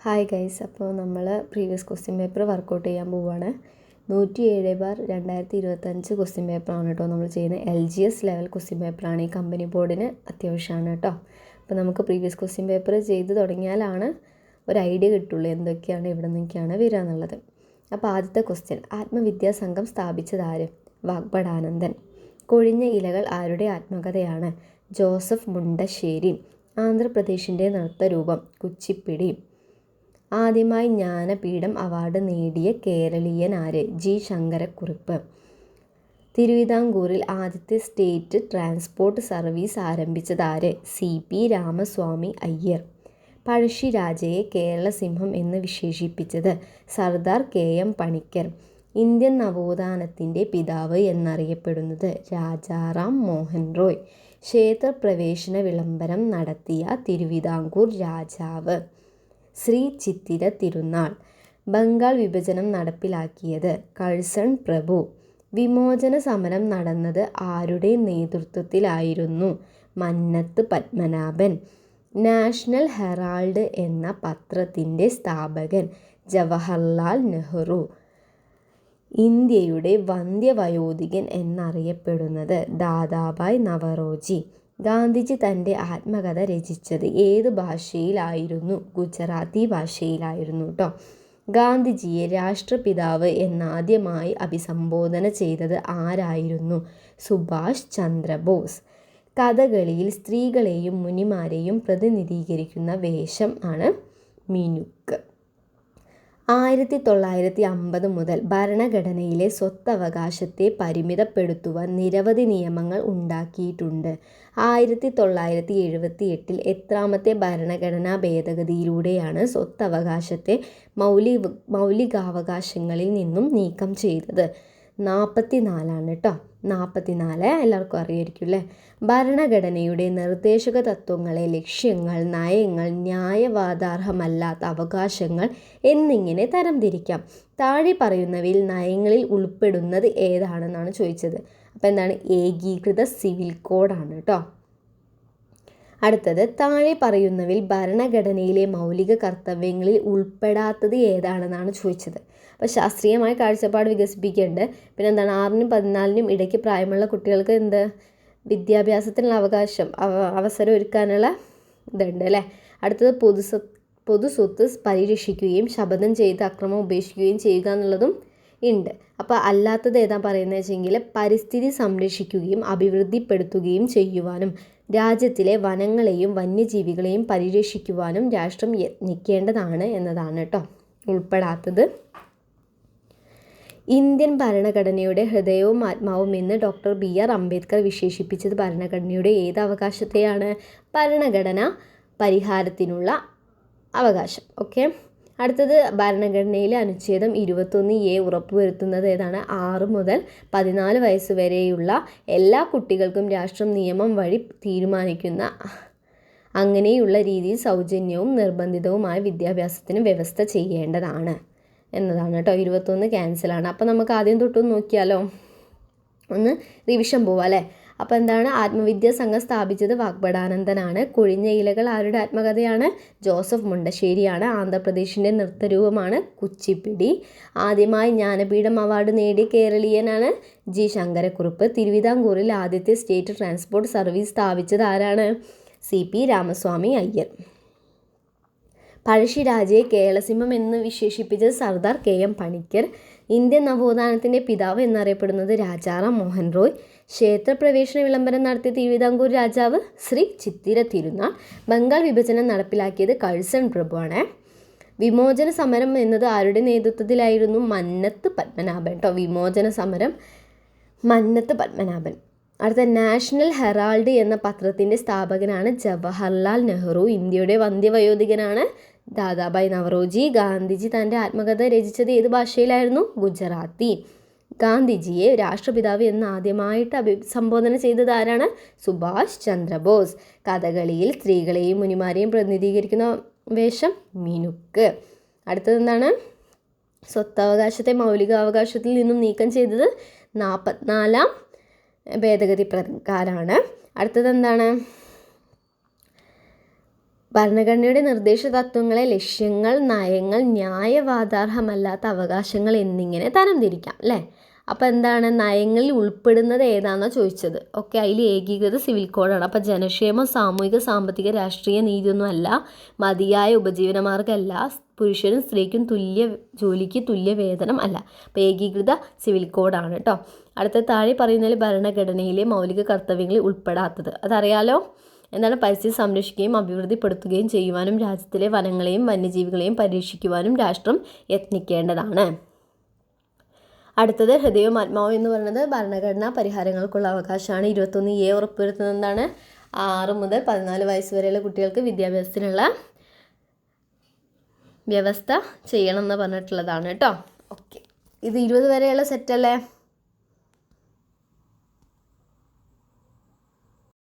Hi guys, അപ്പോൾ നമ്മൾ previous question paper work out ചെയ്യാൻ പോവുകയാണ്. 107/2025 ക്വസ്റ്റ്യൻ പേപ്പറാണ് കേട്ടോ നമ്മൾ ചെയ്യുന്നത്. LGS ലെവൽ ക്വസ്റ്റ്യൻ പേപ്പറാണ്. ഈ കമ്പനി ബോർഡിന് അത്യാവശ്യമാണ് കേട്ടോ. അപ്പോൾ നമുക്ക് പ്രീവിയസ് ക്വസ്റ്റ്യൻ പേപ്പർ ചെയ്ത് തുടങ്ങിയാലാണ് ഒരു ഐഡിയ കിട്ടുള്ളൂ എന്തൊക്കെയാണ് ഇവിടെ നിന്നൊക്കെയാണ് വരിക എന്നുള്ളത്. അപ്പോൾ ആദ്യത്തെ ക്വസ്റ്റ്യൻ, ആത്മവിദ്യാസംഘം സ്ഥാപിച്ചതാര്? വാഗ്ഭടാനന്ദൻ. കൊഴിഞ്ഞ ഇലകൾ ആരുടെ ആത്മകഥയാണ്? ജോസഫ് മുണ്ടശ്ശേരി. ആന്ധ്രാപ്രദേശിൻ്റെ നൃത്തരൂപം കുച്ചിപ്പിടി. ആദ്യമായി ജ്ഞാനപീഠം അവാർഡ് നേടിയ കേരളീയൻ ആര്? ജി ശങ്കരക്കുറുപ്പ്. തിരുവിതാംകൂറിൽ ആദ്യത്തെ സ്റ്റേറ്റ് ട്രാൻസ്പോർട്ട് സർവീസ് ആരംഭിച്ചതാര്? CP രാമസ്വാമി അയ്യർ. പഴശ്ശിരാജയെ കേരള സിംഹം എന്ന് വിശേഷിപ്പിച്ചത് സർദാർ KM പണിക്കർ. ഇന്ത്യൻ നവോത്ഥാനത്തിൻ്റെ പിതാവ് എന്നറിയപ്പെടുന്നത് രാജാറാം മോഹൻ റോയ്. ക്ഷേത്രപ്രവേശന വിളംബരം നടത്തിയ തിരുവിതാംകൂർ രാജാവ്? ശ്രീ ചിത്തിര തിരുനാൾ. ബംഗാൾ വിഭജനം നടപ്പിലാക്കിയത്? കഴ്സൺ പ്രഭു. വിമോചന സമരം നടന്നത് ആരുടെ നേതൃത്വത്തിലായിരുന്നു? മന്നത്ത് പത്മനാഭൻ. നാഷണൽ ഹെറാൾഡ് എന്ന പത്രത്തിൻ്റെ സ്ഥാപകൻ? ജവഹർലാൽ നെഹ്റു. ഇന്ത്യയുടെ വന്ധ്യവയോധികൻ എന്നറിയപ്പെടുന്നത്? ദാദാഭായ് നവറോജി. ഗാന്ധിജി തൻ്റെ ആത്മകഥ രചിച്ചത് ഏത് ഭാഷയിലായിരുന്നു? ഗുജറാത്തി ഭാഷയിലായിരുന്നു കേട്ടോ. ഗാന്ധിജിയെ രാഷ്ട്രപിതാവ് എന്നാദ്യമായി അഭിസംബോധന ചെയ്തത് ആരായിരുന്നു? സുഭാഷ് ചന്ദ്രബോസ്. കഥകളിയിൽ സ്ത്രീകളെയും മുനിമാരെയും പ്രതിനിധീകരിക്കുന്ന വേഷം ആണ് മിനുക്ക്. 1950 മുതൽ ഭരണഘടനയിലെ സ്വത്തവകാശത്തെ പരിമിതപ്പെടുത്തുവാൻ നിരവധി നിയമങ്ങൾ ഉണ്ടാക്കിയിട്ടുണ്ട്. 1978 എത്രാമത്തെ ഭരണഘടനാ ഭേദഗതിയിലൂടെയാണ് സ്വത്തവകാശത്തെ മൗലികാവകാശങ്ങളിൽ നിന്നും നീക്കം ചെയ്തത്? 44 കേട്ടോ. 44 എല്ലാവർക്കും അറിയായിരിക്കും അല്ലേ. ഭരണഘടനയുടെ നിർദ്ദേശക തത്വങ്ങളെ ലക്ഷ്യങ്ങൾ, നയങ്ങൾ, ന്യായവാദാർഹമല്ലാത്ത അവകാശങ്ങൾ എന്നിങ്ങനെ തരംതിരിക്കാം. താഴെ പറയുന്നവയിൽ നയങ്ങളിൽ ഉൾപ്പെടുന്നത് ഏതാണെന്നാണ് ചോദിച്ചത്. അപ്പോൾ എന്താണ്? ഏകീകൃത സിവിൽ കോഡാണ് കേട്ടോ. അടുത്തത്, താഴെ പറയുന്നവയിൽ ഭരണഘടനയിലെ മൗലിക കർത്തവ്യങ്ങളിൽ ഉൾപ്പെടാത്തത് ഏതാണെന്നാണ് ചോദിച്ചത്. അപ്പോൾ ശാസ്ത്രീയമായ കാഴ്ചപ്പാട് വികസിപ്പിക്കേണ്ട. പിന്നെ എന്താണ്? 6-നും 14-നും ഇടയ്ക്ക് പ്രായമുള്ള കുട്ടികൾക്ക് എന്ത് വിദ്യാഭ്യാസത്തിനുള്ള അവസരം ഒരുക്കാനുള്ള ഇതുണ്ട് അല്ലേ. അടുത്തത്, പൊതുസ്വത്ത് പരിരക്ഷിക്കുകയും ശപഥം ചെയ്ത് അക്രമം ഉപേക്ഷിക്കുകയും ചെയ്യുക എന്നുള്ളതും ഉണ്ട്. അപ്പോൾ അല്ലാത്തത് ഏതാ പറയുന്നത് വെച്ചെങ്കിൽ പരിസ്ഥിതി സംരക്ഷിക്കുകയും അഭിവൃദ്ധിപ്പെടുത്തുകയും ചെയ്യുവാനും രാജ്യത്തിലെ വനങ്ങളെയും വന്യജീവികളെയും പരിരക്ഷിക്കുവാനും രാഷ്ട്രം യത്നിക്കേണ്ടതാണ് എന്നതാണ് കേട്ടോ ഉൾപ്പെടാത്തത്. ഇന്ത്യൻ ഭരണഘടനയുടെ ഹൃദയവും ആത്മാവും എന്ന് ഡോക്ടർ BR അംബേദ്കർ വിശേഷിപ്പിച്ചത് ഭരണഘടനയുടെ ഏത് അവകാശത്തെയാണ്? ഭരണഘടന പരിഹാരത്തിനുള്ള അവകാശം. ഓക്കെ. അടുത്തത്, ഭരണഘടനയിലെ അനുച്ഛേദം 21A ഉറപ്പുവരുത്തുന്നത് ഏതാണ്? 6 മുതൽ 14 വയസ്സ് വരെയുള്ള എല്ലാ കുട്ടികൾക്കും രാഷ്ട്രം നിയമം വഴി തീരുമാനിക്കുന്ന അങ്ങനെയുള്ള രീതിയിൽ സൗജന്യവും നിർബന്ധിതവുമായ വിദ്യാഭ്യാസത്തിന് വ്യവസ്ഥ ചെയ്യേണ്ടതാണ് എന്നതാണ് കേട്ടോ. 21 ക്യാൻസലാണ്. അപ്പോൾ നമുക്ക് ആദ്യം തൊട്ടൊന്ന് നോക്കിയാലോ, ഒന്ന് റിവിഷൻ പോവാം അല്ലേ. അപ്പോൾ എന്താണ്? ആത്മവിദ്യാസംഘം സ്ഥാപിച്ചത് വാഗ്ഭടാനന്ദനാണ്. കൊഴിഞ്ഞ ഇലകൾ ആരുടെ ആത്മകഥയാണ്? ജോസഫ് മുണ്ടശ്ശേരിയാണ്. ആന്ധ്രാപ്രദേശിൻ്റെ നൃത്തരൂപമാണ് കുച്ചിപ്പിടി. ആദ്യമായി ജ്ഞാനപീഠം അവാർഡ് നേടിയ കേരളീയനാണ് ജി ശങ്കരക്കുറുപ്പ്. തിരുവിതാംകൂറിൽ ആദ്യത്തെ സ്റ്റേറ്റ് ട്രാൻസ്പോർട്ട് സർവീസ് സ്ഥാപിച്ചത് ആരാണ്? CP രാമസ്വാമി അയ്യർ. പഴശ്ശിരാജയെ കേരളസിംഹം എന്ന് വിശേഷിപ്പിച്ചത് സർദാർ KM പണിക്കർ. ഇന്ത്യൻ നവോത്ഥാനത്തിൻ്റെ പിതാവ് എന്നറിയപ്പെടുന്നത് രാജാറാം മോഹൻ റോയ്. ക്ഷേത്രപ്രവേശന വിളംബരം നടത്തിയ തിരുവിതാംകൂർ രാജാവ്? ശ്രീ ചിത്തിര തിരുനാൾ. ബംഗാൾ വിഭജനം നടപ്പിലാക്കിയത് കഴ്സൺ പ്രഭുവാണ്. വിമോചന സമരം എന്നത് ആരുടെ നേതൃത്വത്തിലായിരുന്നു? മന്നത്ത് പത്മനാഭൻ കേട്ടോ. വിമോചന സമരം മന്നത്ത് പത്മനാഭൻ. അടുത്ത, നാഷണൽ ഹെറാൾഡ് എന്ന പത്രത്തിൻ്റെ സ്ഥാപകനാണ് ജവഹർലാൽ നെഹ്റു. ഇന്ത്യയുടെ വന്ധ്യവയോധികനാണ് ദാദാഭായ് നവറോജി. ഗാന്ധിജി തൻ്റെ ആത്മകഥ രചിച്ചത് ഏത് ഭാഷയിലായിരുന്നു? ഗുജറാത്തി. ഗാന്ധിജിയെ രാഷ്ട്രപിതാവ് എന്ന് ആദ്യമായിട്ട് അഭിസംബോധന ചെയ്തത് ആരാണ്? സുഭാഷ് ചന്ദ്രബോസ്. കഥകളിയിൽ സ്ത്രീകളെയും മുനിമാരെയും പ്രതിനിധീകരിക്കുന്ന വേഷം മിനുക്ക്. അടുത്തത് എന്താണ്? സ്വത്തവകാശത്തെ മൗലികാവകാശത്തിൽ നിന്നും നീക്കം ചെയ്തത് 44-ാം ഭേദഗതി പ്രകാരമാണ്. അടുത്തത് എന്താണ്? ഭരണഘടനയുടെ നിർദ്ദേശ തത്വങ്ങളെ ലക്ഷ്യങ്ങൾ, നയങ്ങൾ, ന്യായവാദാർഹമല്ലാത്ത അവകാശങ്ങൾ എന്നിങ്ങനെ തരംതിരിക്കാം അല്ലേ. അപ്പോൾ എന്താണ്, നയങ്ങളിൽ ഉൾപ്പെടുന്നത് ഏതാണെന്നാണ് ചോദിച്ചത്. ഓക്കെ, അതിൽ ഏകീകൃത സിവിൽ കോഡാണ്. അപ്പോൾ ജനക്ഷേമം, സാമൂഹിക, സാമ്പത്തിക, രാഷ്ട്രീയ നീതിയൊന്നും അല്ല, മതിയായ ഉപജീവനമാർഗ്ഗമല്ല, പുരുഷനും സ്ത്രീക്കും തുല്യ ജോലിക്ക് തുല്യ വേതനം അല്ല. അപ്പോൾ ഏകീകൃത സിവിൽ കോഡാണ് കേട്ടോ. അടുത്ത താഴെ പറയുന്നതിൽ ഭരണഘടനയിലെ മൗലിക കർത്തവ്യങ്ങളിൽ ഉൾപ്പെടാത്തത് അതറിയാലോ. എന്താണ്, പരിസ്ഥിതി സംരക്ഷിക്കുകയും അഭിവൃദ്ധിപ്പെടുത്തുകയും ചെയ്യുവാനും രാജ്യത്തിലെ വനങ്ങളെയും വന്യജീവികളെയും പരീക്ഷിക്കുവാനും രാഷ്ട്രം യത്നിക്കേണ്ടതാണ്. അടുത്തത് ഹൃദയവും ആത്മാവും എന്ന് പറയുന്നത് ഭരണഘടനാ പരിഹാരങ്ങൾക്കുള്ള അവകാശമാണ്. 21A ഉറപ്പുവരുത്തുന്നത് എന്താണ്, 6 മുതൽ 14 വയസ്സ് വരെയുള്ള കുട്ടികൾക്ക് വിദ്യാഭ്യാസത്തിനുള്ള വ്യവസ്ഥ ചെയ്യണം എന്ന് പറഞ്ഞിട്ടുള്ളതാണ് കേട്ടോ. ഓക്കെ, ഇത് 20 വരെയുള്ള സെറ്റല്ലേ.